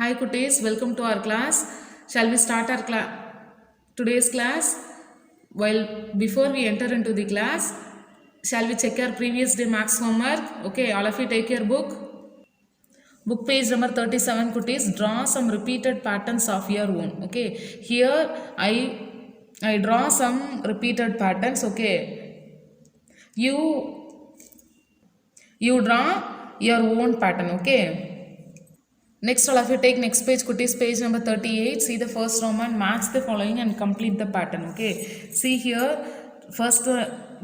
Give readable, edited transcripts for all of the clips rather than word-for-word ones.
Hi Kutis, welcome to our class. Shall we start our today's class? While before we enter into the class, shall we check our previous day max homework? Okay, all of you take your book. Book page number 37 Kutis. Draw some repeated patterns of your own. Okay, here I draw some repeated patterns. Okay, you draw your own pattern. Okay. Next, all of you take next page, Kutis, page number 38. See the first Roman, match the following and complete the pattern. Okay. See here, first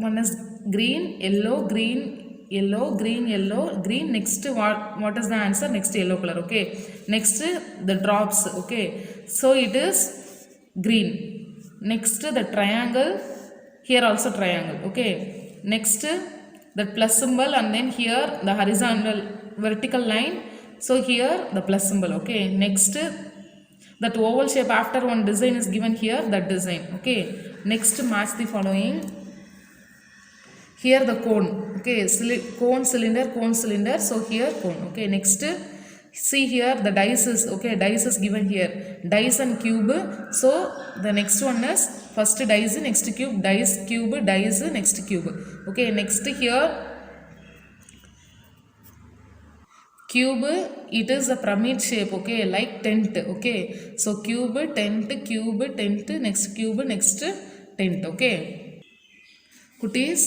one is green, yellow, green, yellow, green, yellow, green. Next, what is the answer? Next, yellow color. Okay. Next, the drops. Okay. So it is green. Next, the triangle. Here also triangle. Okay. Next, the plus symbol, and then here the horizontal vertical line. So here the plus symbol. Okay. Next, that oval shape after one design is given here, that design. Okay. Next, match the following. Here the cone. Okay. Cone, cylinder, cone, cylinder. So here cone. Okay. Next, see here the dice is. Okay. Dice is given here. Dice and cube. So the next one is first dice, next cube, dice, cube, dice, next cube. Okay. Next here cube, it is a pyramid shape. Okay, like tent. Okay, so cube, tent, next cube, next tent. Okay, kutis,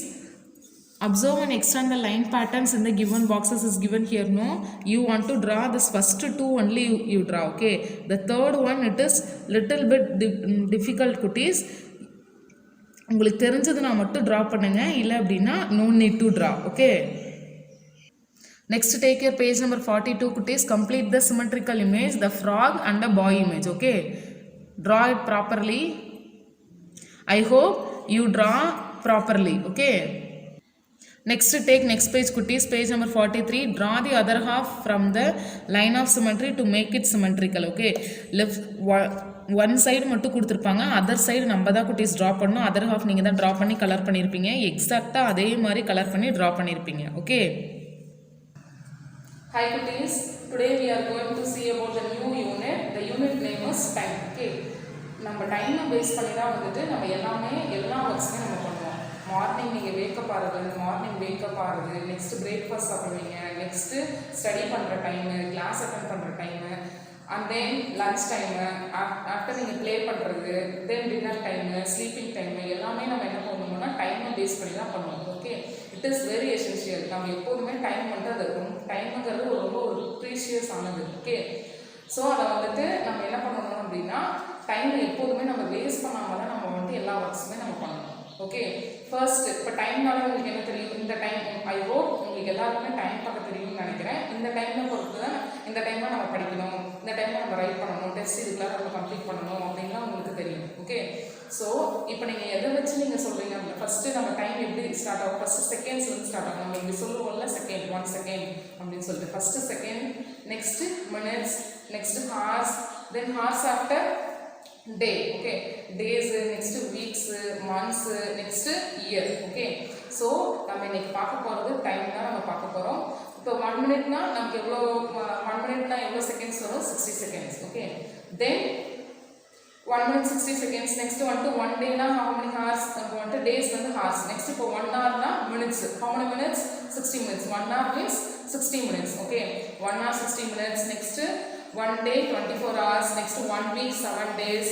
observe and extend the line patterns in the given boxes is given here. No, you want to draw this first two only, you draw. Okay, the third one, it is little bit difficult, kutis. உங்களுக்கு தெரிஞ்சதுனா மட்டும் draw பண்ணுங்க, இல்லை அப்படின்னா no need to draw. Okay. Next, take your page number 42, kutis. Complete the symmetrical image, the frog and the boy image. Okay, draw it properly. I hope you draw properly. Okay. Next, take next page, kutis, page number 43. Draw the other half from the line of symmetry to make it symmetrical. Okay, left one side மட்டும் கொடுத்துருப்பாங்க, other side நம்ம தான் குட்டீஸ் draw பண்ணணும். Other half நீங்கள் தான் draw பண்ணி colour பண்ணியிருப்பீங்க. எக்ஸாக்டாக அதே மாதிரி கலர் பண்ணி ட்ரா பண்ணியிருப்பீங்க. Okay. Hi kutis, today we are going to see about the new unit. The unit name is time. Okay, நம்ம டைமை பேஸ் பண்ணி தான் வந்துட்டு நம்ம எல்லா ஒர்க்ஸுமே நம்ம பண்ணுவோம். மார்னிங் நீங்கள் வேக்கப் ஆகுது, மார்னிங் வேக்கப் ஆகுது, நெக்ஸ்ட் பிரேக்ஃபாஸ்ட் சாப்பிடுவீங்க, நெக்ஸ்ட்டு ஸ்டடி பண்ணுற டைமு, கிளாஸ் அட்டன் பண்ணுற time, and then lunch time, after நீங்கள் ப்ளே பண்ணுறது, தென் டின்னர் டைமு, ஸ்லீப்பிங் டைமு, எல்லாமே நம்ம என்ன பண்ணணும்னா டைமை பேஸ் பண்ணி தான் பண்ணுவோம். Okay, it is very essential. நம்ம எப்போதுமே டைம் வந்து அது டைமுங்கிறது ரொம்ப ஒரு ப்ரீஷியஸ் ஆனது. ஓகே, ஸோ அதை வந்துட்டு நம்ம என்ன பண்ணணும் அப்படின்னா டைமை எப்போதுமே நம்ம வேஸ்ட் பண்ணாமல் தான் நம்ம வந்துட்டு எல்லா ஒர்க்ஸுமே நம்ம பண்ணணும். ஓகே, ஃபர்ஸ்ட் இப்போ டைம்னால உங்களுக்கு என்ன தெரியும், இந்த டைம் ஐ ஹோப் உங்களுக்கு எல்லாருக்குமே டைம் பார்க்க தெரியும்னு நினைக்கிறேன். இந்த டைமில் பொறுத்து தான் இந்த டைமில் நம்ம படிக்கணும், இந்த டைமில் நம்ம ரைட் பண்ணணும், டெஸ்ட் இதுக்கெல்லாம் நம்ம கம்ப்ளீட் பண்ணணும் அப்படின்லாம் உங்களுக்கு தெரியும். ஓகே, ஸோ இப்போ நீங்கள் எதை வச்சு நீங்கள் சொல்கிறீங்க அப்படின்னா ஃபஸ்ட்டு நம்ம டைம் எப்படி ஸ்டார்ட் ஆகும், ஃபஸ்ட்டு செகண்ட்ஸ்லேருந்து ஸ்டார்ட் ஆகும். நம்ம இப்படி சொல்லுவோம்ல செகண்ட், 1 செகண்ட் அப்படின்னு சொல்லிட்டு first second, next minutes, next hours, then hours after day. Okay, days, next weeks, months, next year. Okay, so நம்ம இன்னைக்கு பார்க்க போகிறது டைம் தான் நம்ம பார்க்க போகிறோம். இப்போ 1 மினிட்னா நமக்கு எவ்வளோ, 1 மினிட்னா எவ்வளோ செகண்ட்ஸ் வரும், 60 செகண்ட்ஸ். ஓகே, தென் 1 minute 60 seconds. Next வந்துட்டு 1 டேனா how many hours, நம்ம வந்துட்டு டேஸ் வந்து hours. நெக்ஸ்ட் இப்போ 1 hourனா minutes, how many minutes, 60 minutes. 1 hour means 60 minutes. Okay, 1 hour 60 minutes. Next 1 day 24 hours. Next 1 week 7 days.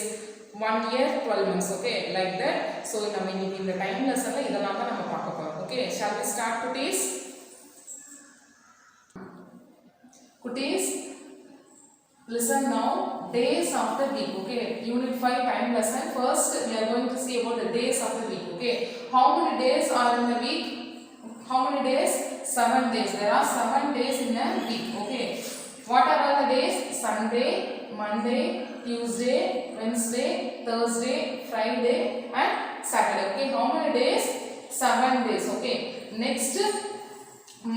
1 year 12 months. Okay, like that. So நம்ம இன்னைக்கு இந்த time லெசன்ல இதெல்லாம் தான் நம்ம பார்க்க போறோம். Okay, shall we start kutis? Kutis, listen now. Days of the week. Okay, unit 5 time lesson. First we are going to see about the days of the week. Okay, how many days are in the week? How many days? 7 days. There are 7 days in a week. Okay, what are all the days? Sunday, Monday, Tuesday, Wednesday, Thursday, Friday and Saturday. Okay, how many days? 7 days. Okay, next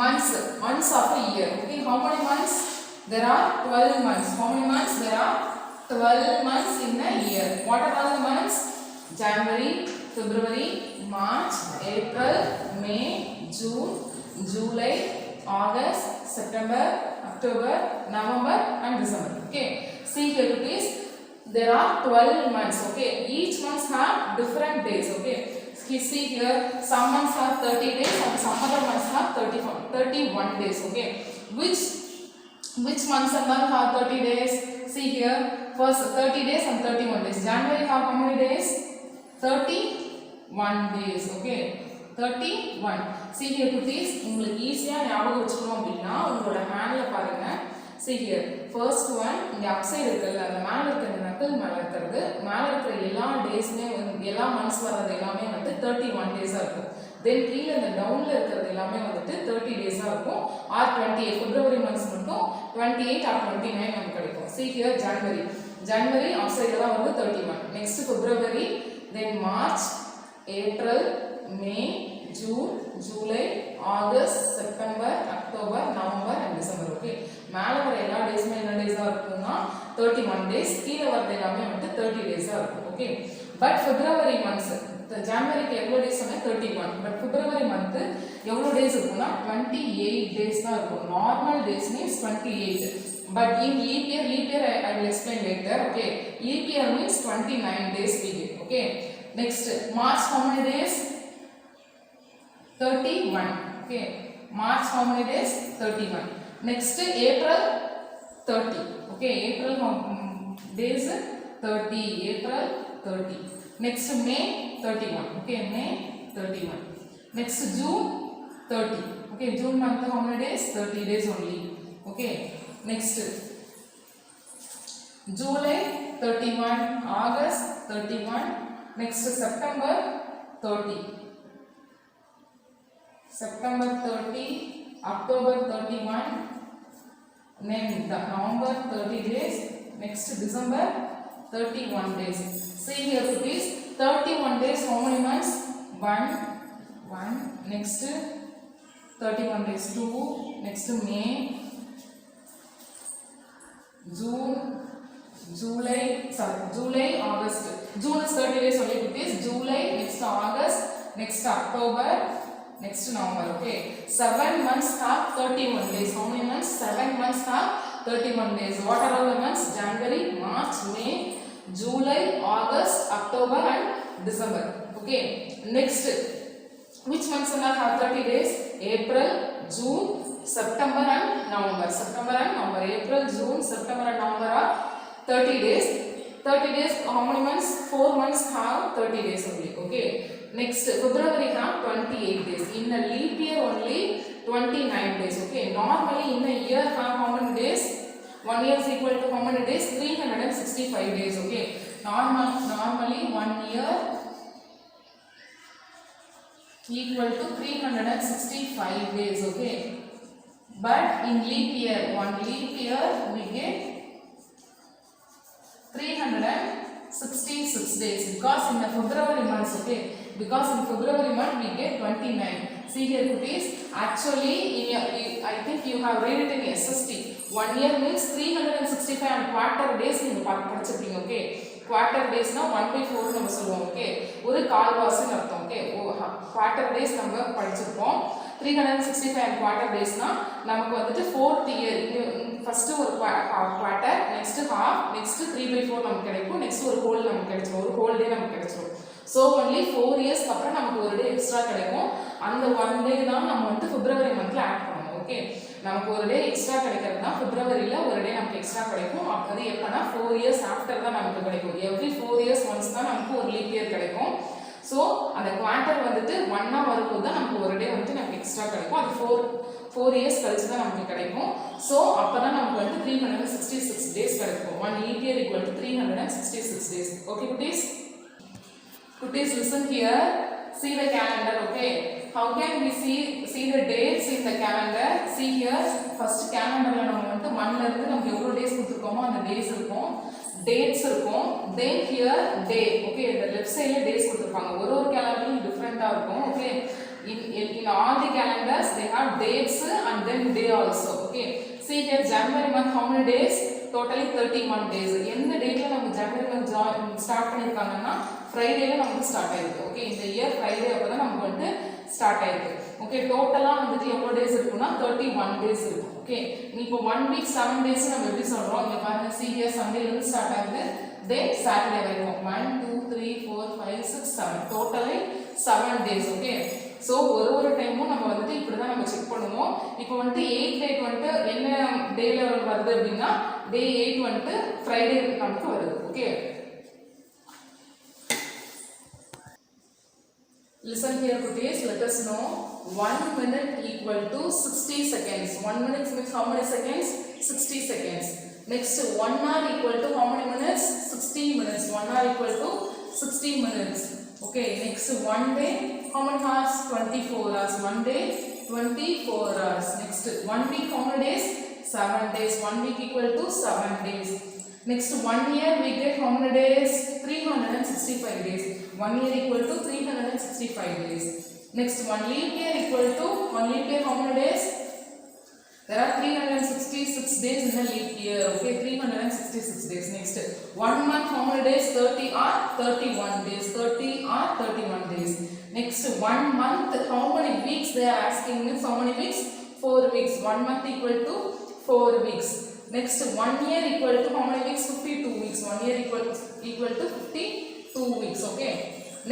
months of a year. Okay, how many months? There are 12 months. How many months? There are 12 months in a year. What are all the months? January, February, March, April, May, June, July, August, September, October, November and December. Okay, See here it is, there are 12 months, okay. Each months have different days, okay. See here, some months have 30 days and some other months have 31 days, okay. Which months and month have 30 days? See here, first 30 days and 31 days. January have how many days? 31 days, okay. 31. See here குட்டீஸ், உங்களுக்கு ஈஸியா ஞாபகம் வச்சுக்கணும் அப்படினா உங்களோட ஹேண்ட்ல பாருங்க. See here, first one இங்க அப் சைடு இருக்குல்ல, அந்த மேல இருக்க இந்த நக்கல் மேல இருக்குது, மேல இருக்கிற எல்லா டேஸ்மே எல்லா மந்த்ஸ் வரது எல்லாமே வந்து 31 டேஸா இருக்கும். தென் கீழ இந்த டவுன்ல இருக்கிறது எல்லாமே வந்துட்டு 30 டேஸா இருக்கும். ஆர் 28 பிப்ரவரி மந்த்ஸ் மட்டும் 28 ஆர் 29 நமக்கு கிடைக்கும். See here, January அப் சைடுல தான் வந்து 31. Next February, then March, April, May, June, July, August, September, October, November and December, okay. மேல வர எல்லா டேஸ்மே என்ன டேஸா இருக்கும்னா 31 days, கீழ வரது எல்லாமே வந்து 30 டேஸா இருக்கும், okay. பட் February months, ஜனவரிக்கு எவ்வளவு டேஸ் சொன்னா 31, பட் February month எவ்வளவு டேஸ் இருக்கும்னா 28 டேஸ் தான் இருக்கும். Normal days means 28, but in leap year I will explain later, okay. Leap year means 29 days we get, okay. Next, March how many days? 31, okay. March how many days? 31. Next, April 30, okay. April days 30, April 30. Next, May 31, okay. May 31. Next, June 30, okay. June month how many days? 30 days only, okay. Next, July 31, August 31. Next, September 30. September 30, October 31, then November 30 days, next December 31 days. See here it is 31 days, how many months? 1, next 31 days 2, next May, June, July, August. June is 30 days only it is, July, next August, next October, next November, okay. 7 months have 31 days. How many months? 7 months have 31 days. What are all the months? January, March, May, July, August, October and December, okay. Next, which months have 30 days? April, June, September and November. April, June, September and November are 30 days. 30 days, how many months? 4 months have 30 days only, okay. Next, February have 28 days. In a leap year only 29 days, okay. Normally in a year have how many days? 1 year is equal to how many days? 365 days, okay. Normally 1 year equal to 365 days, okay. But in leap year, one leap year we get 366 days because in the February months, okay. Because in February month we get 29. See here it is, actually I think you have read it in SST. 1 year means 365 and quarter days in படிச்சிருப்பீங்க, okay. Quarter days na 1/4 நம்ம சொல்லுவோம், okay. ஒரு கால்வாசின்னு அர்த்தம், okay. quarter days நம்ம படிச்சிருப்போம். 365 and quarter days na நமக்கு வந்துட்டு 4th year, first ஒரு quarter, next half, next 3/4 நமக்கு கிடைக்கும், next ஒரு whole நமக்கு கிடைச்சிரும், ஒரு whole day நமக்கு கிடைச்சிரும். So only 4 years அப்புறம் நமக்கு ஒரு டே எக்ஸ்ட்ரா கிடைக்கும். அந்த 1 day தான் நம்ம வந்து February monthல ஆட் பண்ணணும், okay. நமக்கு ஒரு டே எக்ஸ்ட்ரா கிடைக்கிறதுனா Februaryல ஒரு டே நமக்கு எக்ஸ்ட்ரா கிடைக்கும். அது எப்பனா 4 years after தான் நமக்கு கிடைக்கும். Every 4 years once தான் நமக்கு ஒரு லீப் இயர் கிடைக்கும். So அந்த குவார்ட்டர் வந்துட்டு 1 வரும்போது தான் நமக்கு ஒரு டே வந்து நமக்கு எக்ஸ்ட்ரா கிடைக்கும். அது 4 years கழிச்சு தான் நமக்கு கிடைக்கும். So அப்பதான் நமக்கு வந்து 366 days கிடைக்கும். 1 leap year equal to 366 days. Okay குட்டீஸ்? Kutis, listen here. See the calendar, okay. How can we see the dates in the calendar? See here. First calendar la நம்ம வந்து 1 ல இருந்து நமக்கு எவ்வளவு days கொடுத்திருக்கோமோ அந்த days இருக்கும், dates இருக்கும். Then here day, okay. The left side ல days கொடுத்திருப்பாங்க. ஒரு calendarல different-ஆ இருக்கும், okay. In all the calendars they have dates and then day also, okay. See here January month how many days? Totally 31 days. எந்த டேட்ல நம்ம January month start பண்ணிருக்காங்கன்னா ஃப்ரைடேல நமக்கு start ஆயிருக்கு, okay. இந்த இயர் ஃப்ரைடே அப்பதான் நமக்கு வந்து ஸ்டார்ட் ஆயிருக்கு, ஓகே. டோட்டலா வந்துட்டு எவ்வளவு டேஸ் இருக்குன்னா 31 டேஸ் இருக்கும், ஓகே. இப்போ 1 week 7 days நம்ம எப்படி சொல்றோம்? இங்க பாருங்க see here Sunday will start ஆகுது then Saturday வரைக்கும் 1 2 3 4 5 6 7 totally 7 days okay so ஒரு டைமும் நம்ம வந்து இப்படி தான் நம்ம செக் பண்ணுவோம் இப்போ வந்து 8 டேட் வந்து என்ன டேல வருது அப்படினா டே 8 வந்து ஃப்ரைடே நமக்கு வருது okay listen here please let us know 1 minute equal to 60 seconds 1 minute means how many seconds 60 seconds next 1 hour equal to how many minutes 60 minutes 1 hour equal to 60 minutes okay next 1 day how many hours 24 hours 1 day 24 hours next 1 week how many days 7 days 1 week equal to 7 days next 1 year we get how many days 365 days 1 year equal to 365 days next 1 leap year equal to 1 leap year how many days there are 366 days in a leap year okay 366 days next 1 month how many days 30 or 31 days 30 or 31 days next 1 month how many weeks they are asking means how many weeks 4 weeks 1 month equal to 4 weeks next 1 year equal to how many weeks 52 weeks 1 year equal to 52 weeks okay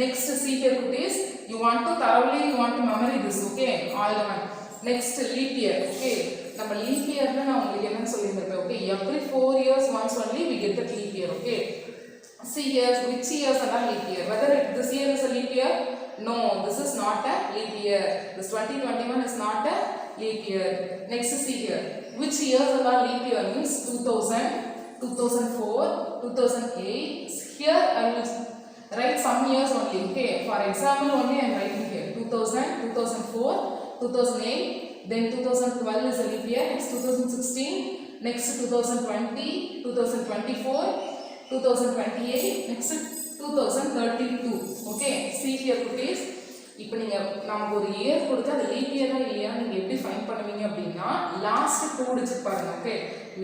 next see here kutis you want to thoroughly you want to memorize this okay all the one next leap year okay நம்ம leap year ல நான் உங்களுக்கு என்ன சொல்லியிருந்தேன் okay every 4 years once only we get the leap year okay see here which years are leap year whether this year is a leap year no this is not a leap year this 2021 is not a leap year next see here which years are leap year means 2000 2004 2008 here I will write some years only okay for example only I am writing here 2000 2004 2008 then 2012 is a leap year next 2016 next 2020 2024 2028 next 2032 okay see here please இப்போ நீங்க நமக்கு ஒரு year கொடுத்து அது leaf இயரா இல்லையா நீங்க எப்படி ஃபைண்ட் பண்ணுவீங்க அப்படினா லாஸ்ட் 2 டிஜிட் பாருங்க ஓகே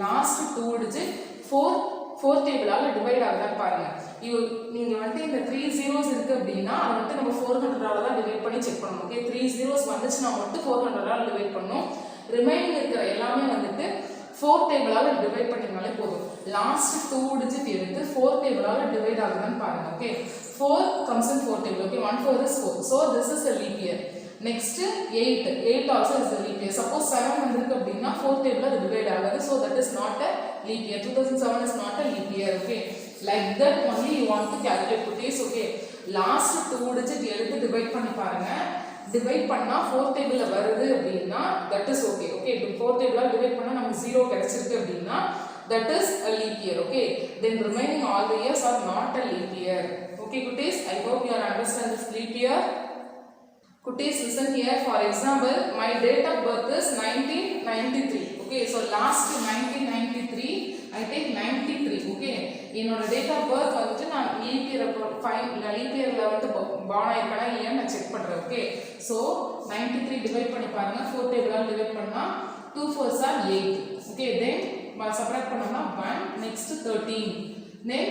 லாஸ்ட் 2 டிஜிட் 4 டேபிளால டிவைட் ஆகுதான்னு பாருங்க நீங்க வந்து இந்த 3 zeros இருக்கு அப்படினா அது வந்து நம்ம 400 ஆல தான் டிவைட் பண்ணி செக் பண்ணனும் ஓகே 3 zeros வந்துச்சுனா மட்டும் 400 ஆல டிவைட் பண்ணனும் ரிமைனிங் இருக்கிற எல்லாமே வந்துட்டு 4 டேபிளால டிவைட் பண்ணினாலே போதும் லாஸ்ட் 2 டிஜிட் எடுத்து 4 டேபிளால டிவைட் ஆகுதான்னு பாருங்க okay 4 comes in 4 table okay 1 4 is 4 so this is a leap year next 8 also is a leap year suppose 7 வந்திருக்கு அப்படினா 4 டேபிள்ல அது டிவைட் ஆகாது so that is not a leap year 2007 is not a leap year okay like that only you want to calculate kutis okay last 2 digit எடுத்து divide பண்ணி பாருங்க divide பண்ணா 4 டேபிள்ல வருது அப்படினா that is okay okay 4 டேபிள்ல divide பண்ணா நமக்கு 0 கிடைச்சிருக்கு அப்படினா that is a leap year okay then remaining all the years are not a leap year okay kutis I hope you understand this leap year kutis listen here for example my date of birth is 1993 okay so last 1993 I take 93 okay என்னோட date of birth வந்துட்டு நான் leap year leap yearல வந்து born ஆயிருக்கனா இல்லையா நான் check பண்றேன் okay so 93 divide பண்ணி பாருங்க 4 டேபிளால divide பண்ணா 2 4s are 8 okay then subtract பண்ணோம்னா 1 next 13 then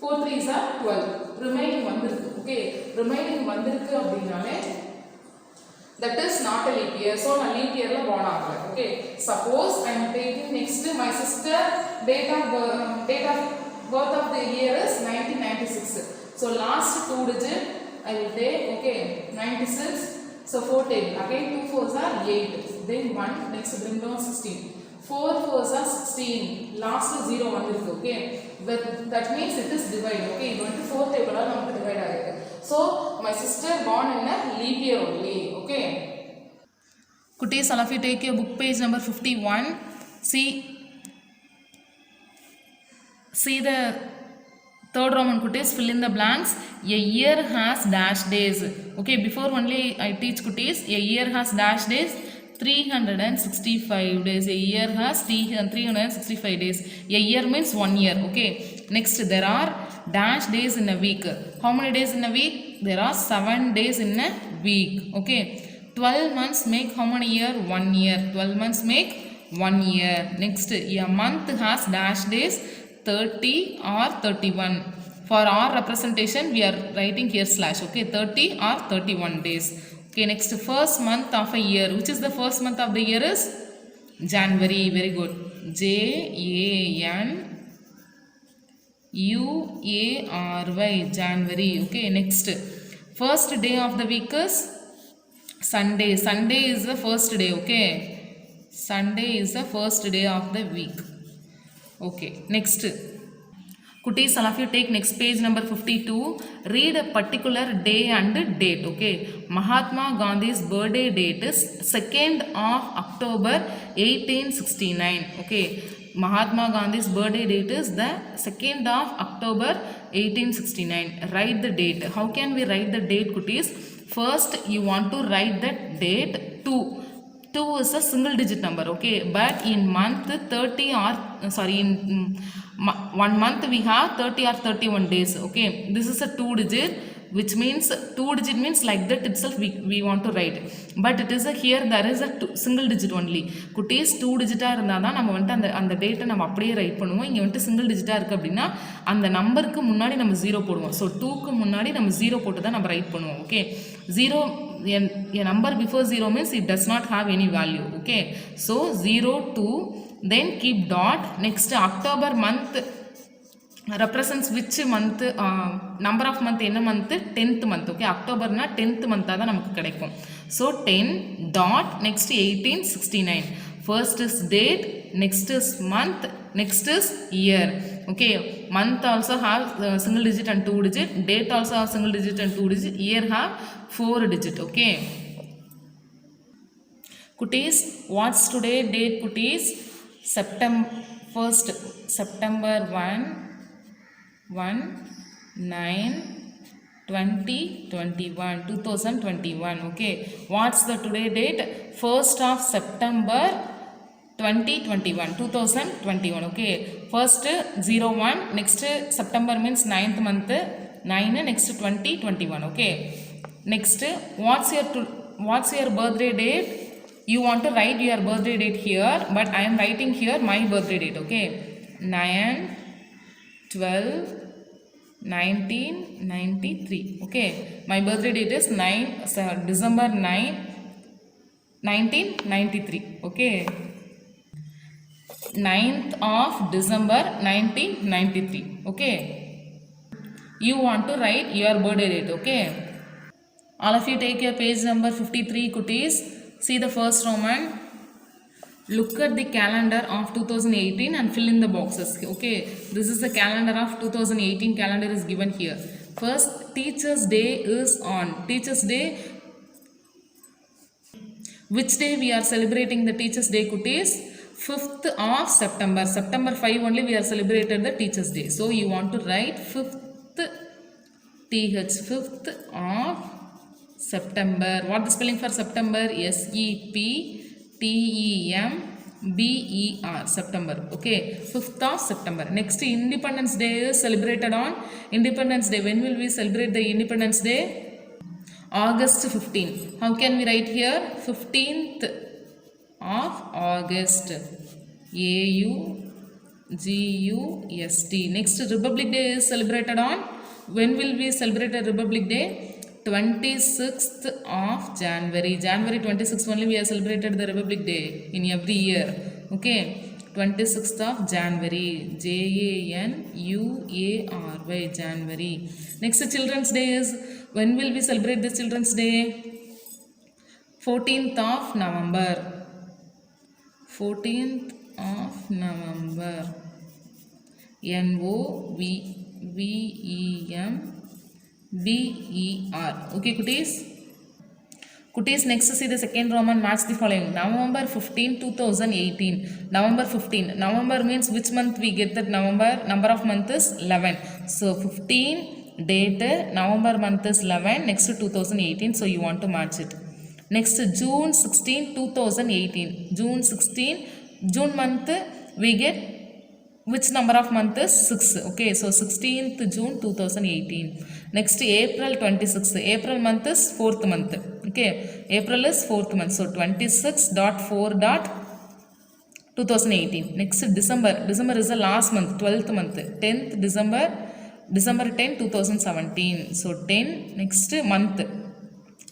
4 3s are 12 remaining வந்திருக்கு okay remaining வந்திருக்கு அப்படினாலே that is not a leap year so நான் leap yearல born ஆகல okay suppose I am taking next my sister date of birth of the year is 1996 so last 2 digit I will take okay 96 so 4 table again 2 4s are 8 then 1 next bring down 16 4 4s are 16 last 0 வந்திருக்கு okay that means it is divide okay இது வந்து 4 டேபிளால நமக்கு divide ஆயிருக்கு so my sister born in a leap year only okay kutis all of you take your book page number 51 see the third Roman kutis fill in the blanks a year has dash days okay before only I teach kutis a year has dash days 365 days a year has 365 days a year means 1 year okay next there are dash days in a week how many days in a week there are 7 days in a week okay 12 months make how many year 1 year 12 months make 1 year next a month has dash days 30 or 31 for our representation we are writing here slash okay 30 or 31 days okay next first month of a year which is the first month of the year is January very good Jan January, January. Okay, next. First day of the week is Sunday. Sunday is the first day. Okay, Sunday is the first day of the week. Okay, next. Kutis, all of you take next page number 52. Read a particular day and date. Okay, Mahatma Gandhi's birthday date is 2nd of October 1869. Okay, Mahatma Gandhi's birthday date is the 2nd of October 1869. Write the date. How can we write the date, Kutis? First, you want to write that date 2. 2 is a single digit number, okay, but in month 30 or sorry, in 1 month we have 30 or 31 days. Okay, this is a 2 digit, which means 2 digit means like that itself we want to write, but it is a here there is a single digit only. Kutis 2 digit இருந்தால் தான் நம்ம வந்துட்டு அந்த டேட்டை நம்ம அப்படியே right பண்ணுவோம். இங்கே வந்துட்டு சிங்கிள் டிஜிட்டாக இருக்குது அப்படின்னா அந்த நம்பருக்கு முன்னாடி நம்ம 0 போடுவோம். ஸோ 2க்கு முன்னாடி நம்ம 0 போட்டு தான் நம்ம ரைட் பண்ணுவோம். Okay, 0 a number before 0 means it does not have any value. Okay, so 0 2 then keep dot. Next, October month represents which month? Number of month என்ன month? 10th month. Okay, October na 10th month தான் நமக்கு கிடைக்கும். So 10 dot next 1869. First is date, next is month, next is year. Okay, month also have single digit and 2 digit, date also have single digit and 2 digit, year have 4 digit. Okay, Kutis, what's today date, Kutis? September 1st, September 2021. Okay, what's the today date? 1st of September 2021. Okay, first 01, next September means 9th month, 9 next 2021. Okay, next what's your birthday date? You want to write your birthday date here, but I am writing here my birthday date. Okay, 9/12/1993. Okay, my birthday date is December 9, 1993. Okay, 9th of December 1993. Okay, you want to write your birthday date. Okay, all of you take your page number 53, Kutis. See the first Roman. Look at the calendar of 2018 and fill in the boxes. Okay, this is the calendar of 2018. Calendar is given here. First, Teachers Day is on. Teachers Day, which day we are celebrating the Teachers Day, Kutis? 5th of September. September 5 only we are celebrated the Teachers Day. So you want to write 5th of September. What is the spelling for September? SEPTEMBER. September. Okay, 5th of September. Next, Independence Day is celebrated on Independence Day. When will we celebrate the Independence Day? August 15. How can we write here? 15th of August. AUGUST. Next, Republic Day is celebrated on. When will we celebrate a Republic Day? 26th of January. January 26th only we have celebrated the Republic Day in every year. Okay, 26th of January. JANUARY. January. Next, Children's Day is, when will we celebrate the Children's Day? 14th of November. 14th of November. NOVEMBER. Okay, Kutis. Kutis, next see the second Roman. Match the following. November 15, 2018. November 15. November means which month we get that November? Number of month is 11. So 15 date, November month is 11. Next 2018. So you want to match it. Next, June 16, 2018. June 16. June month we get which number of month is 6. Okay, so 16th June 2018. Next, April 26th. April month is 4th month. Okay, April is 4th month. So 26.4.2018. Next, December. December is the last month, 12th month. 10th December. December 10, 2017. So 10. Next month.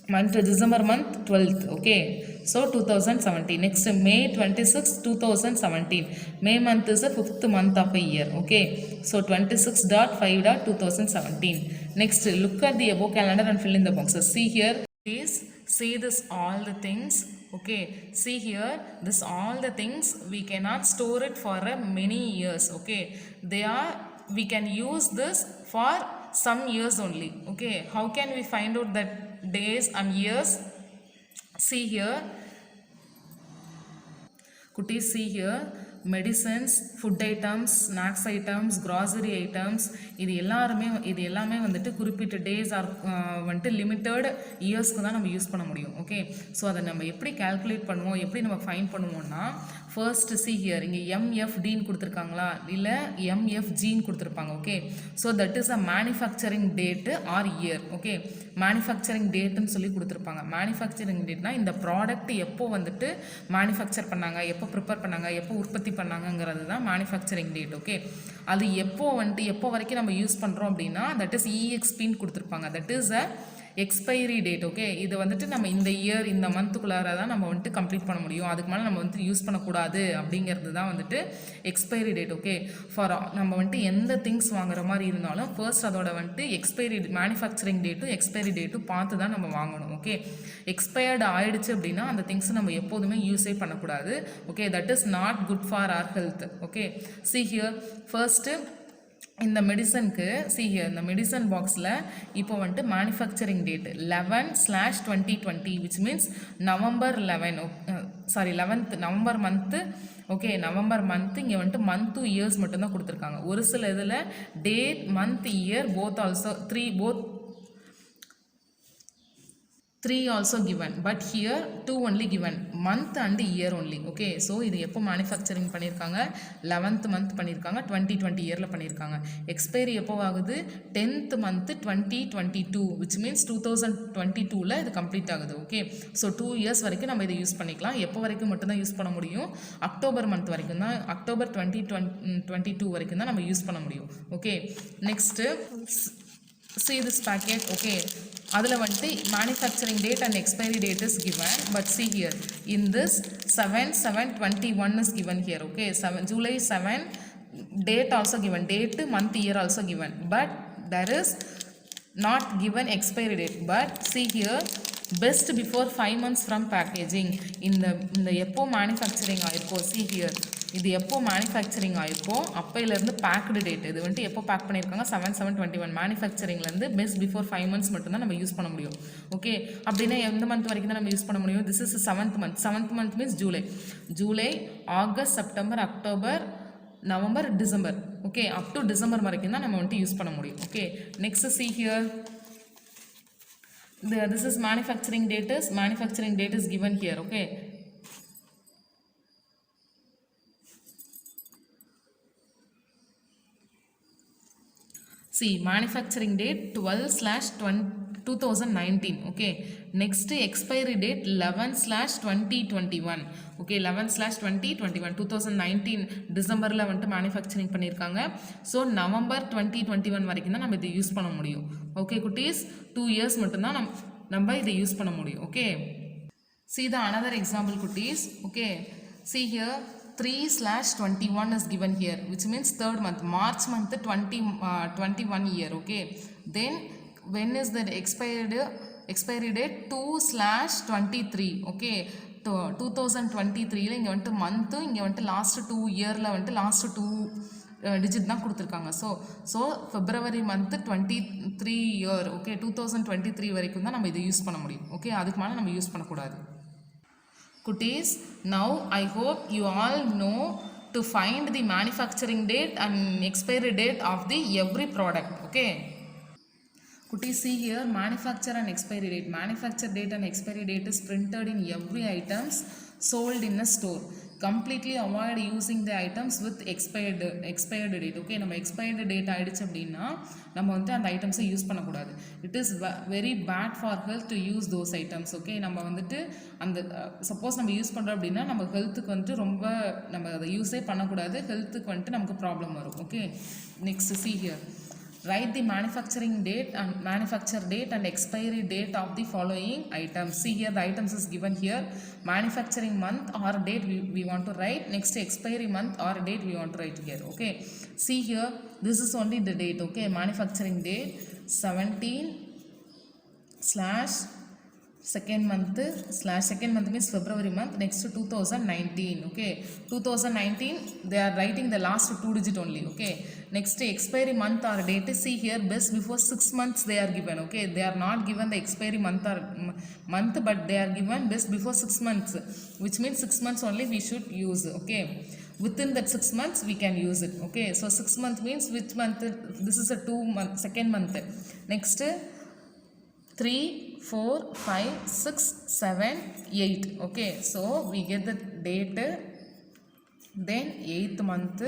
month December month 12th, okay, so 2017. Next May 26 2017, May month is the 5th month of a year, okay, so 26.5.2017. Next, look at the above calendar and fill in the boxes. See here, please see this all the things, okay, see here, this all the things we cannot store it for many years, okay, we can use this for some years only, okay. How can we find out that days and years? See here, குட்டீஸ், see here, medicines, food items, snacks items, grocery items, இது எல்லாமே வந்துட்டு குறிப்பிட்ட days or வந்துட்டு limited இயர்ஸ்க்கு தான் நம்ம use பண்ண முடியும், ஓகே. ஸோ அதை நம்ம எப்படி கால்குலேட் பண்ணுவோம், எப்படி நம்ம ஃபைன் பண்ணுவோம்னா, ஃபர்ஸ்ட் சி ஹியர், இங்கே எம்எஃப்டின்னு கொடுத்துருக்காங்களா, இல்லை எம்எஃப்ஜின்னு கொடுத்துருப்பாங்க, okay. So that is a manufacturing date or year, okay. Manufacturing டேட்டுன்னு சொல்லி கொடுத்துருப்பாங்க. மேனுஃபேக்சரிங் டேட்னா இந்த ப்ராடக்ட் எப்போ வந்துட்டு மேனுஃபேக்சர் பண்ணாங்க, எப்போ ப்ரிப்பேர் பண்ணாங்க, எப்போ உற்பத்தி பண்ணாங்கிறது தான் மேனுஃபேக்சரிங் டேட், ஓகே. அது எப்போ வரைக்கும் நம்ம யூஸ் பண்ணுறோம் அப்படின்னா தட் இஸ் இஎக்ஸ்பின்னு கொடுத்துருப்பாங்க. That is a expiry date, okay. இது வந்துட்டு நம்ம இந்த இயர் இந்த மந்த்துக்குள்ளார தான் நம்ம வந்துட்டு கம்ப்ளீட் பண்ண முடியும், அதுக்கு மேலே நம்ம வந்துட்டு யூஸ் பண்ணக்கூடாது அப்படிங்கிறது தான் வந்துட்டு எக்ஸ்பைரி டேட், ஓகே. ஃபார் நம்ம வந்துட்டு எந்த திங்ஸ் வாங்குற மாதிரி இருந்தாலும் ஃபர்ஸ்ட் அதோட வந்துட்டு எக்ஸ்பைரி மேனுஃபேக்சரிங் டேட்டும் எக்ஸ்பைரி டேட்டும் பார்த்து தான் நம்ம வாங்கணும், ஓகே. எக்ஸ்பயர்டு ஆயிடுச்சு அப்படின்னா அந்த திங்ஸ் நம்ம எப்போதுமே யூஸே பண்ணக்கூடாது, okay. That is not good for our health, okay. see here, first இந்த மெடிசனுக்கு see here, இந்த மெடிசன் பாக்ஸில் இப்போ வந்துட்டு manufacturing date 11/2020 which means November 11th November month, ஓகே. நவம்பர் மந்த்து இங்கே வந்துட்டு மந்த்து இயர்ஸ் மட்டும்தான் கொடுத்துருக்காங்க. ஒரு சில இதில் date month year both also three also given, but here 2 only given, month and year only, okay. So இது எப்போ மேனுஃபேக்சரிங் பண்ணியிருக்காங்க, 11th மந்த் பண்ணியிருக்காங்க, 2020 இயரில் பண்ணியிருக்காங்க. எக்ஸ்பைரி எப்போ ஆகுது, 10th மந்த்து 2022 which means 2022ல் இது கம்ப்ளீட் ஆகுது, ஓகே. ஸோ 2 இயர்ஸ் வரைக்கும் நம்ம இதை யூஸ் பண்ணிக்கலாம். எப்போ வரைக்கும் மட்டும்தான் யூஸ் பண்ண முடியும், அக்டோபர் மந்த் வரைக்கும் தான், அக்டோபர் 2022 வரைக்கும் தான் நம்ம யூஸ் பண்ண முடியும், okay. Next see this packet, okay. அதில் வந்துட்டு manufacturing date and expiry date is given, but see here in this 7/7/21 is given here, okay. July 7 date also given, date month year also given, but there is not given expiry date. But see here, best before 5 months from packaging, இந்த எப்போ manufacturing ஆயிருக்கோ, see here, இது எப்போ manufacturing ஆயிருக்கோ அப்போலேருந்து packed date, இது வந்துட்டு எப்போ back பண்ணியிருக்காங்க 7/7/21 மேனுஃபேக்சரிங்லேருந்து best before 5 months மட்டும்தான் நம்ம யூஸ் பண்ண முடியும், ஓகே. அப்படின்னா எந்த மந்த் வரைக்கும் தான் நம்ம யூஸ் பண்ண முடியும், this is 7th month means July August September October November December, okay. Up to December வரைக்கும் தான் நம்ம வந்துட்டு யூஸ் பண்ண முடியும், okay. Next see here, this is manufacturing date is given here, okay. See, manufacturing date 12/2019, okay. Next expiry date 11/2021, okay. 11/2021 2019 டிசம்பரில் வந்துட்டு manufacturing பண்ணியிருக்காங்க. So November 2021 வரைக்கும் தான் நம்ம இதை யூஸ் பண்ண முடியும், ஓகே குட்டீஸ். 2 இயர்ஸ் மட்டும்தான் நம்ம இதை யூஸ் பண்ண முடியும், okay. See the another example குட்டீஸ், okay. See here, 3/21 is given here, which means 3rd month, March month 2021 year, okay. Then when is the expiry date, 2/23, okay. 2023ல இங்கே வந்துட்டு மந்த்து, இங்கே வந்துட்டு லாஸ்ட் 2 இயரில் வந்துட்டு லாஸ்ட் 2 டிஜிட் தான் கொடுத்துருக்காங்க. So February month 23 year, okay. 2023 வரைக்கும் தான் நம்ம இதை யூஸ் பண்ண முடியும், ஓகே. அதுக்கு மேலே நம்ம யூஸ் பண்ணக்கூடாது. Kutis, now I hope you all know to find the manufacturing date and expiry date of the every product, okay. Kutis, see here, manufacture and expiry date. Manufacture date and expiry date is printed in every items sold in a store. Completely avoid using the items with expired date, okay. நம்ம expired date ஆயிடுச்சு அப்படின்னா நம்ம வந்துட்டு அந்த ஐட்டம்ஸை use பண்ணக்கூடாது. It is very bad for health to use those items, okay. நம்ம வந்துட்டு அந்த சப்போஸ் நம்ம யூஸ் பண்ணுறோம் அப்படின்னா நம்ம ஹெல்த்துக்கு வந்துட்டு ரொம்ப நம்ம அதை யூஸே பண்ணக்கூடாது, ஹெல்த்துக்கு வந்துட்டு நமக்கு ப்ராப்ளம் வரும், okay. Next see here, Write the manufacturing date and manufacture date and expiry date of the following items. See here the items is given here. Manufacturing month or date we want to write. Next expiry month or date we want to write here. Okay. See here this is only the date. Okay. Manufacturing date 17/second month means February month. Next 2019. Okay. 2019 they are writing the last 2 digit only. Okay. Next expiry month or date, see here best before 6 months they are given. Okay, they are not given the expiry month or month, but they are given best before 6 months, which means 6 months only we should use. Okay, within that 6 months we can use it. Okay, so 6 month means which month? This is a 2 month, second month. Next 3, 4, 5, 6, 7, 8. Okay, so we get the date, then 8th month,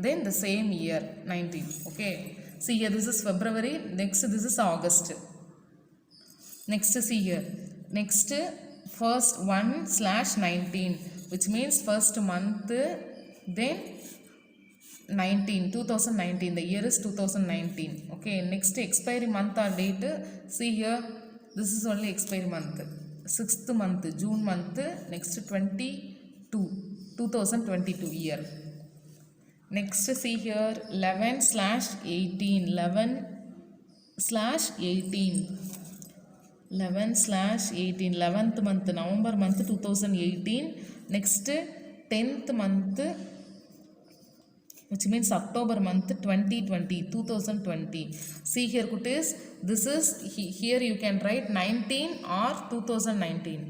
then the same year 19. Okay, see here this is February. Next this is August. Next see here, next first 1/19, which means first month, then 2019, the year is 2019. Okay, next expiry month or date, see here this is only expiry month, 6th month June month. Next 2022 year. Next see here 11/18, 11th month November month 2018. Next 10th month, which means October month 2020. See here kutis, this is here you can write 19 or 2019.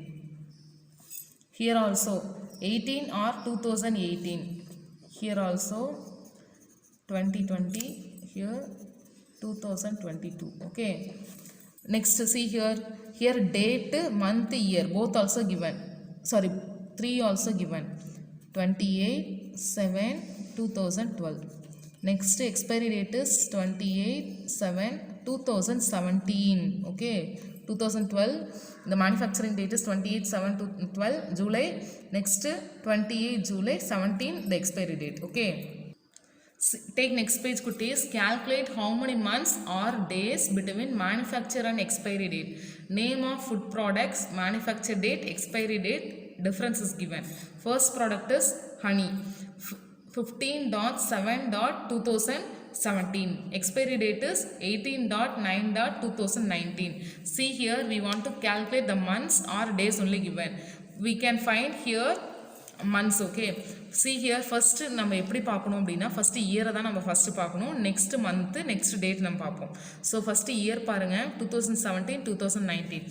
Here also 18 or 2018. Here also 2020, here 2022. Okay, next see here date, month, year both also given, sorry 3 also given, 28/7/2012. next expiry date is 28/7/2017. Okay, 2012, the manufacturing date is 28/7/2012 July. Next 28 July 17 the expiry date. Okay, take next page kutis. Calculate how many months or days between manufacture and expiry date. Name of food products, manufacture date, expiry date, difference is given. First product is honey, 15.7.2017. expiry date is 18.9.2019. see here we want to calculate the months or days only given. We can find here months. Okay, see here first நம்ம எப்படி பார்க்கணும் அப்படின்னா first year தான் நம்ம first பார்க்கணும், next month, next date நம்ம பார்ப்போம். so first year பாருங்க 2017 2019.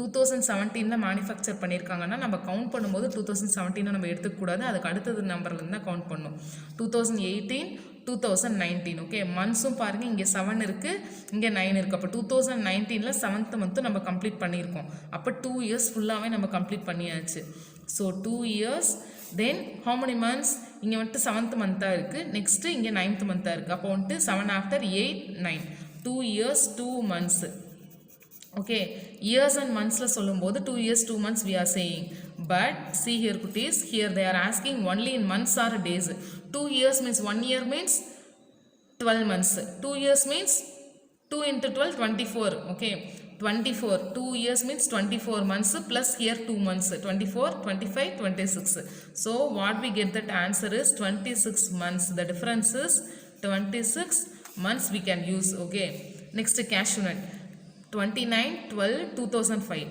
2017ல மேனுஃபேக்சர் பண்ணியிருக்காங்கன்னா நம்ம கவுண்ட் பண்ணும்போது 2017 நம்ம எடுத்துக்கூடாது, அதுக்கு அடுத்தது நம்பர்லேருந்து தான் கவுண்ட் பண்ணணும். 2018 2019. ஓகே, மந்த்ஸும் பாருங்கள் இங்கே 7 இருக்குது, இங்கே 9 இருக்குது. அப்போ 2019ல் 7th மந்த்து நம்ம கம்ப்ளீட் பண்ணியிருக்கோம். அப்போ 2 years ஃபுல்லாகவே நம்ம கம்ப்ளீட் பண்ணியாச்சு. So 2 years. Then how many months? இங்கே வந்துட்டு 7th மந்த்தாக இருக்குது, நெக்ஸ்ட்டு இங்கே 9th மந்த்தாக இருக்குது. அப்போ வந்துட்டு 7 after 8 9, 2 years 2 months. Okay, years and months la சொல்லும்போது 2 years 2 months we are saying, but see here kutis, here they are asking only in months or days. 2 years means 1 year means 12 months, 2 years means 2 into 12 24. Okay, 24, 2 years means 24 months plus here 2 months, 24 25 26. so what we get, that answer is 26 months. The difference is 26 months we can use. Okay, next cashew nut 29/12/2005.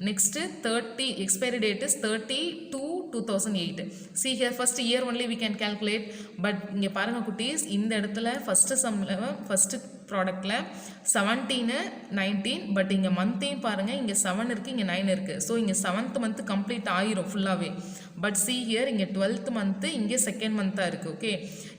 next 30, expiry date is 30/2/2008. see here first year only we can calculate, but இங்கே பாருங்க குட்டீஸ், இந்த இடத்துல first sumல first ப்ராடக்டில் 17 19, but இங்கே மந்த்தையும் பாருங்கள், இங்கே 7 இருக்குது, இங்கே 9 இருக்குது. ஸோ இங்கே 7th மந்த்து கம்ப்ளீட் ஆகிரும் ஃபுல்லாகவே. பட் see here இங்கே 12th மந்த்து, இங்கே 2nd மந்த்தாக இருக்குது. ஓகே,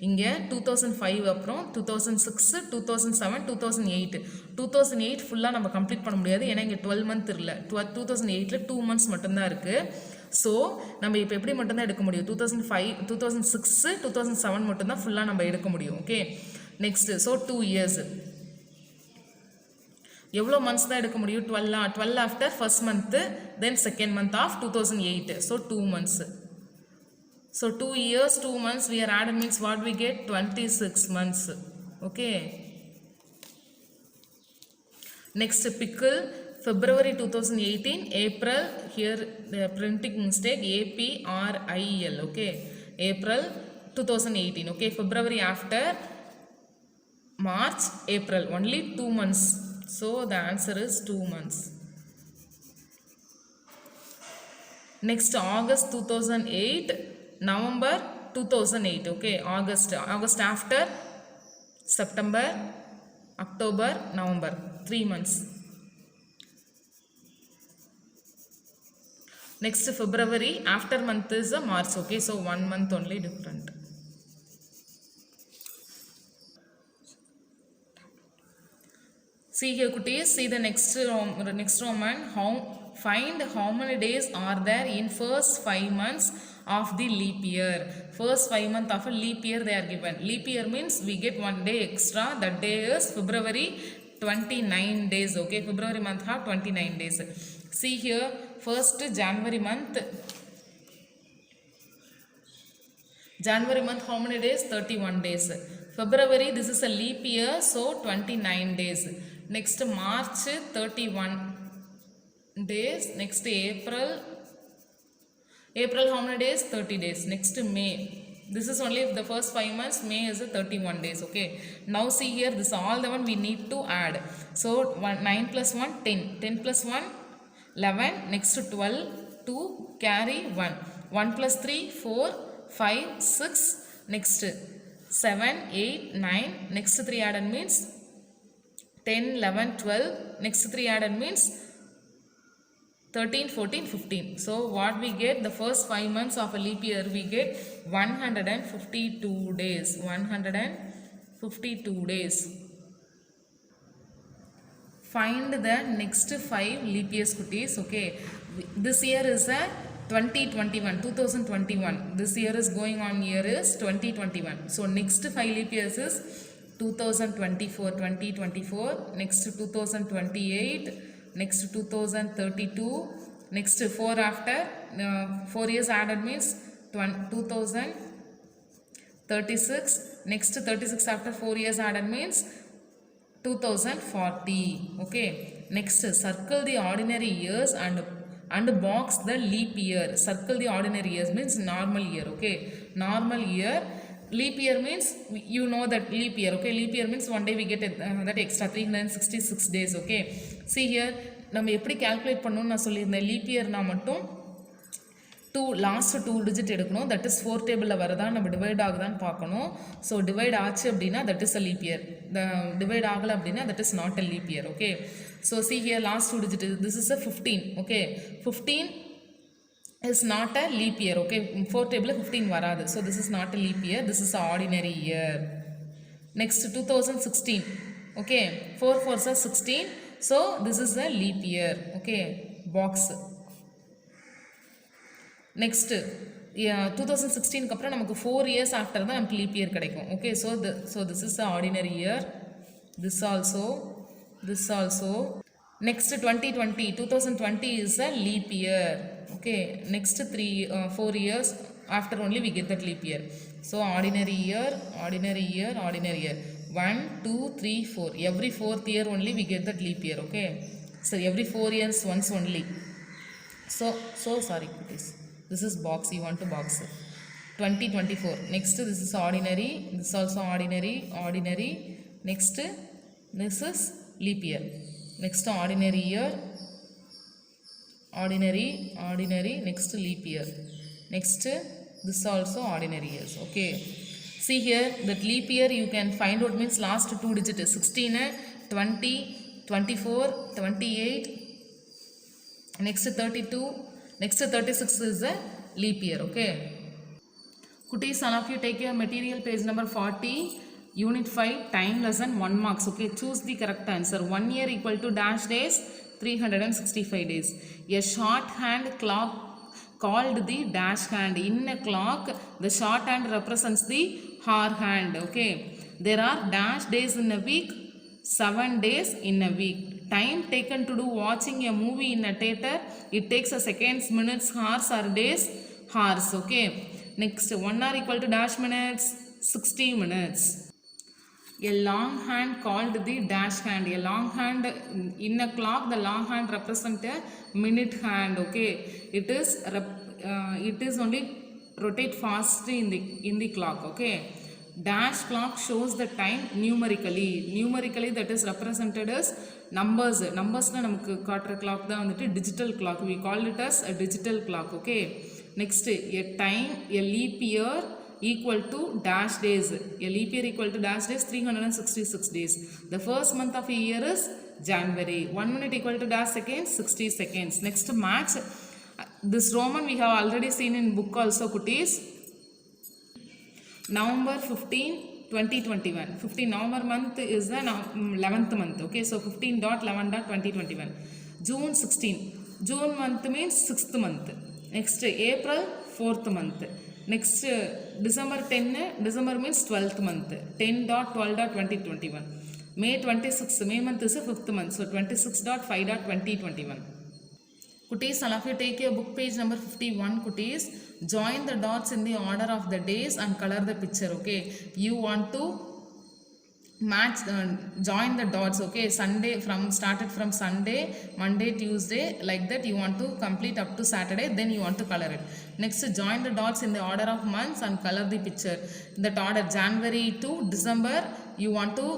இங்கே 2005, அப்புறம் 2006 2007 2008. 2008 ஃபுல்லாக நம்ம கம்ப்ளீட் பண்ண முடியாது, ஏன்னா இங்கே 12 மந்த் இல்லை. 2008ல் 2 months மட்டும்தான் இருக்குது. ஸோ நம்ம இப்போ எப்படி மட்டும்தான் எடுக்க முடியும், 2005 2006 2007 மட்டும்தான் ஃபுல்லாக நம்ம எடுக்க முடியும். ஓகே, நெக்ஸ்ட் ஸோ 2 years எவ்வளோ மந்த்ஸ் தான் எடுக்க முடியும், 12 after first month, then second month of 2008. so 2 months. so 2 years 2 months we are added means what we get, 26 months. okay, Next pickle, February 2018, April, here the printing mistake, APRIL, okay, April 2018, okay, February after March, April, only 2 months, so the answer is 2 months. Next August 2008, November 2008, okay, August after September, October, November, 3 months. Next February, after month is a March, okay, so 1 month only different. See here cuties, see the next Roman, find how many days are there in first 5 months of the leap year. First 5 months of a leap year they are given. Leap year means we get 1 day extra, that day is February, 29 days, okay, February month have 29 days. See here, first January month, how many days? 31 days. February, this is a leap year, so 29 days. Next March, 31 days. Next April, how many days? 30 days. Next May, this is only the first 5 months. May is 31 days, okay. Now see here, this all the one we need to add. So 9 plus 1, 10. 10 plus 1, 11. Next 12, 2, carry 1. 1 plus 3, 4, 5, 6. Next 7, 8, 9. Next 3 added means 10, 11, 12. Next 3 added means 13, 14, 15. So what we get, the first 5 months of a leap year, we get 152 days. 152 days. Find the next 5 leap years, cuties. Okay, this year is a 2021. This year is going on, year is 2021. So next 5 leap years is 2024. Next 2028. Next 2032. Next 4 after 4 years added means 2036. Next 36 after 4 years added means 2040. Okay, next circle the ordinary years and box the leap year. Circle the ordinary years means normal year, okay, normal year. Leap year means you know that leap year, okay, leap year means one day we get that extra 366 days, okay. See here, நம்ம எப்படி calculate பண்ணனும்னு நான் சொல்லியிருந்தேன். leap year நான் மட்டும் last 2 digit எடுக்கணும், that is 4 டேபிளில் வரதா நம்ம டிவைட் ஆகுதான்னு பார்க்கணும். ஸோ டிவைட் ஆச்சு அப்படின்னா that is a leap year, divide ஆகலை அப்படின்னா that is not a leap year, okay. So see here last 2 digit, this is a 15, okay. 15 is not a leap year, okay. 4 table 15 வராது, so this is not a leap year, this is a ordinary year. Next 2016, okay, 4 4s are 16, so this is a leap year, okay, box. Next 2016 க்கு அப்புறம் நமக்கு 4 years after தான் நமக்கு leap year கிடைக்கும், okay. So this is a ordinary year, this also. Next 2020 is a leap year, okay. Next 4 years after only we get that leap year. So ordinary year. 1 2 3 4, every 4th year only we get that leap year, okay. So every 4 years once only. So sorry please, this is box, you want to box 2024. Next this is ordinary, this also ordinary. Next this is leap year. Next ordinary year, ordinary. Next leap year. Next this also ordinary years, okay. See here, that leap year you can find out means last 2 digit, 16, 20, 24, 28. Next 32, next 36 is a leap year, okay. Kutis, all of you take your material, page number 40, unit 5, time lesson, 1 marks, okay. Choose the correct answer. 1 year equal to dash days, 365 days. A shorthand clock called the dash hand. In a clock, the shorthand represents the hour hand, okay. There are dash days in a week, 7 days in a week. Time taken to do watching a movie in a theater, it takes a seconds, minutes, hours or days, hours, okay. Next 1 hour equal to dash minutes, 60 minutes. A long hand called the dash hand. A long hand in a clock, the long hand represent a minute hand. Okay, it is only rotate fast in the clock. Okay, dash clock shows the time numerically that is represented as numbersna நமக்கு காட்டுற clock தான் வந்துட்டு digital clock. We call it as a digital clock. Okay, next a time, a leap year equal to dash days. A leap year equal to dash days, 366 days. The first month of a year is January. 1 minute equal to dash seconds, 60 seconds. Next match, this Roman we have already seen in book also kuttis. November 15, 2021. 15 November month is the 11th month. Okay, so 15.11.2021. June 16. June month means 6th month. Next April 4th month. Next December 10. December means 12th month. 10.12.2021. May 26. May month is the 5th month. So 26.5.2021. Kuttis, all of you take your book page number 51. Kuttis, join the dots in the order of the days and color the picture. Okay, you want to match join the dots. Okay, Sunday started from Sunday, Monday, Tuesday, like that you want to complete up to Saturday, then you want to color it. Next, join the dots in the order of months and color the picture. That order, January to December, you want to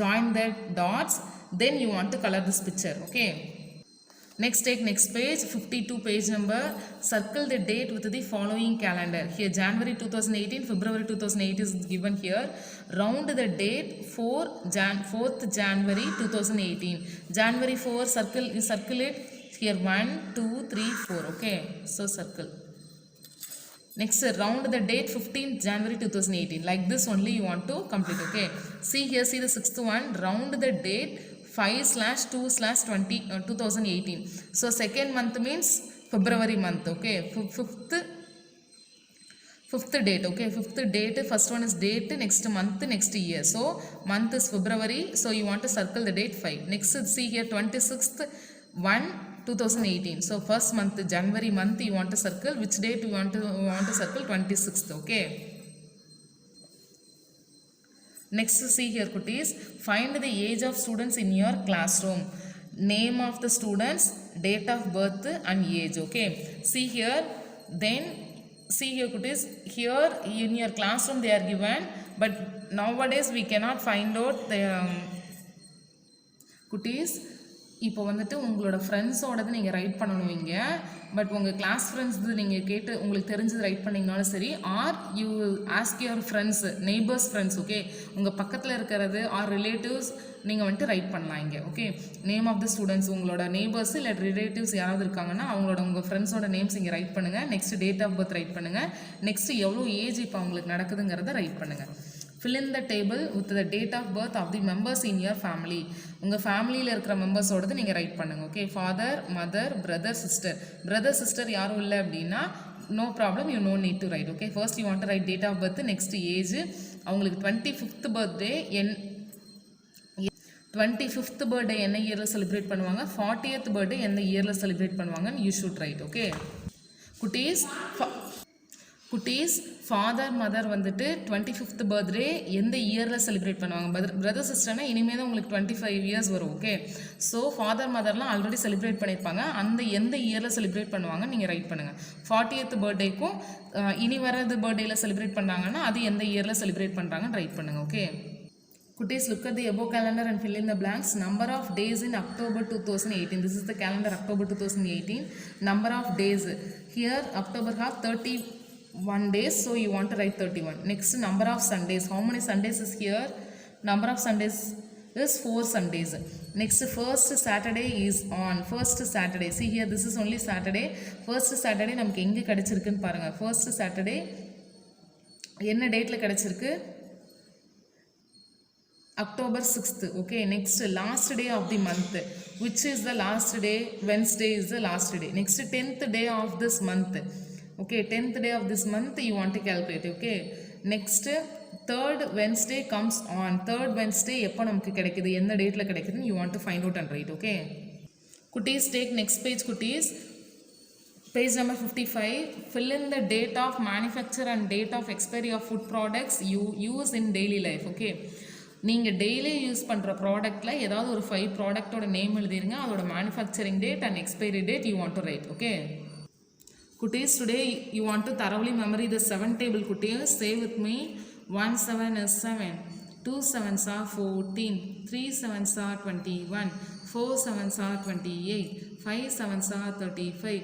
join the dots, then you want to color this picture. Okay, next take next page 52 page number. Circle the date with the following calendar. Here January 2018, February 2008 is given here. Round the date 4th January 2018. January 4, circle it here. 1 2 3 4. Okay, so circle. Next, round the date 15th January 2018. Like this only you want to complete. Okay, see here, see the sixth one. Round the date 5/2/2018. So second month means February month. Okay, fifth date. Okay, fifth date, first one is date, next month, next year. So month is February, so you want to circle the date 5. Next, see here 26th 1/2018. So first month, January month, you want to circle. Which date you want to circle? 26th. Okay, next, see here kuttis, find the age of students in your classroom. Name of the students, date of birth and age. Okay, see here, then see here kuttis, here in your classroom they are given, but nowadays we cannot find out the kuttis. இப்போ வந்துட்டு உங்களோட ஃப்ரெண்ட்ஸோடது நீங்கள் right பண்ணணுவீங்க, but உங்கள் class friends நீங்கள் கேட்டு உங்களுக்கு தெரிஞ்சது right பண்ணிங்கனாலும் சரி, are you ask your friends, neighbours friends. Okay, உங்கள் பக்கத்தில் இருக்கிறது ஆர் ரிலேட்டிவ்ஸ் நீங்கள் வந்துட்டு ரைட் பண்ணலாம் இங்கே. Okay, name of the students, உங்களோட நெய்பர்ஸ் இல்லை ரிலேட்டிவ்ஸ் யாராவது இருக்காங்கன்னா உங்கள் ஃப்ரெண்ட்ஸோட நேம்ஸ் இங்கே ரைட் பண்ணுங்கள். Next date of birth write பண்ணுங்கள். நெக்ஸ்ட் எவ்வளோ ஏஜ் இப்போ அவங்களுக்கு நடக்குதுங்கிறத ரைட் பண்ணுங்கள். Fill in the table with the date of birth of the members in your family. உங்கள் ஃபேமிலியில் இருக்கிற மெம்பர்ஸோடது நீங்கள் ரைட் பண்ணுங்கள். Okay, father, mother, brother, sister. Brother sister யாரும் இல்லை அப்படின்னா no problem, you no need to write. Okay, first you want to write date of birth, next age. அவங்களுக்கு 25th birthday 25th birthday என்ன இயரில் செலிப்ரேட் பண்ணுவாங்க, 40th birthday எந்த இயரில் celebrate பண்ணுவாங்கன்னு யூ ஷுட் ரைட். ஓகே குட்டீஸ், ஃபாதர் மதர் வந்துட்டு 25th birthday எந்த இயரில் செலிப்ரேட் பண்ணுவாங்க. பிரதர் சிஸ்டர்னா இனிமேல் தான் உங்களுக்கு 25 இயர்ஸ் வரும். ஓகே, ஸோ ஃபாதர் மதர்லாம் ஆல்ரெடி செலிப்ரேட் பண்ணியிருப்பாங்க, அந்த எந்த இயரில் செலிப்ரேட் பண்ணுவாங்க நீங்கள் ரைட் பண்ணுங்கள். 40th பர்த்டேக்கும் இனி வரது பர்த்டேயில் செலிப்ரேட் பண்ணுறாங்கன்னா அது எந்த இயரில் செலிப்ரேட் பண்ணுறாங்கன்னு ரைட் பண்ணுங்கள். Okay Kuttis, look at the above calendar and fill in the blanks. Number of days in October 2018. This is the calendar October 2018. Number of days. Here October have 31 days, so you want to write 31. Next, number of Sundays. How many Sundays is here? Number of Sundays is 4 Sundays. Next, first Saturday is on. First Saturday. See here, this is only Saturday. First Saturday நமக்கு எங்க கிடைச்சிருக்குன்னு பாருங்க. First Saturday என்ன டேட்ல கிடைச்சிருக்கு? October 6th. Okay, next, last day of the month. Which is the last day? Wednesday is the last day. Next, 10th day of this month. Okay, 10th day of this month you want to calculate. Okay, next, third Wednesday comes on. Third Wednesday எப்போ நமக்கு கிடைக்குது, எந்த டேட்டில் கிடைக்குதுன்னு you want to find out and write. Okay, குட்டீஸ், take next page குட்டீஸ். Page number 55. Fill in the date of manufacture and date of expiry of food products you use in daily life. Okay. நீங்கள் daily use பண்ணுற ப்ராடக்ட்டில் ஏதாவது ஒரு 5 ப்ராடக்டோட name எழுதிருங்க, அதோட manufacturing date and expiry date you want to write. Okay குட்டீஸ், today you want to thoroughly memory the 7 table குட்டீஸ். Say with me. 1 7 is 7, 2 7s are 14, 3 7s are 21, 4 7s are 28, 5 7s are 35,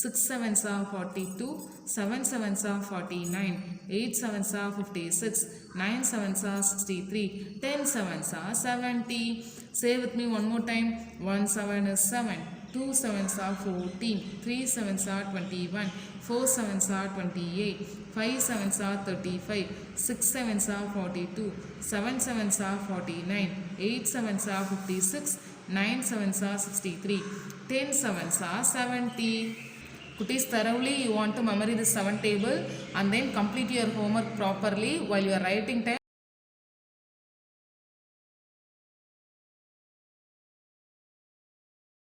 6 7s are 42, 7 7s are 49, 8 7s are 56, 9 7s are 63, 10 7s are 70. Say with me one more time. 1 7 is 7, 2 7s are 14, 3 7s are 21, 4 7s are 28, 5 7s are 35, 6 7s are 42, 7 7s are 49, 8 7s are 56, 9 7s are 63, 10 7s are 70. Kutis, thoroughly you want to memory the 7 table and then complete your homework properly while you are writing time.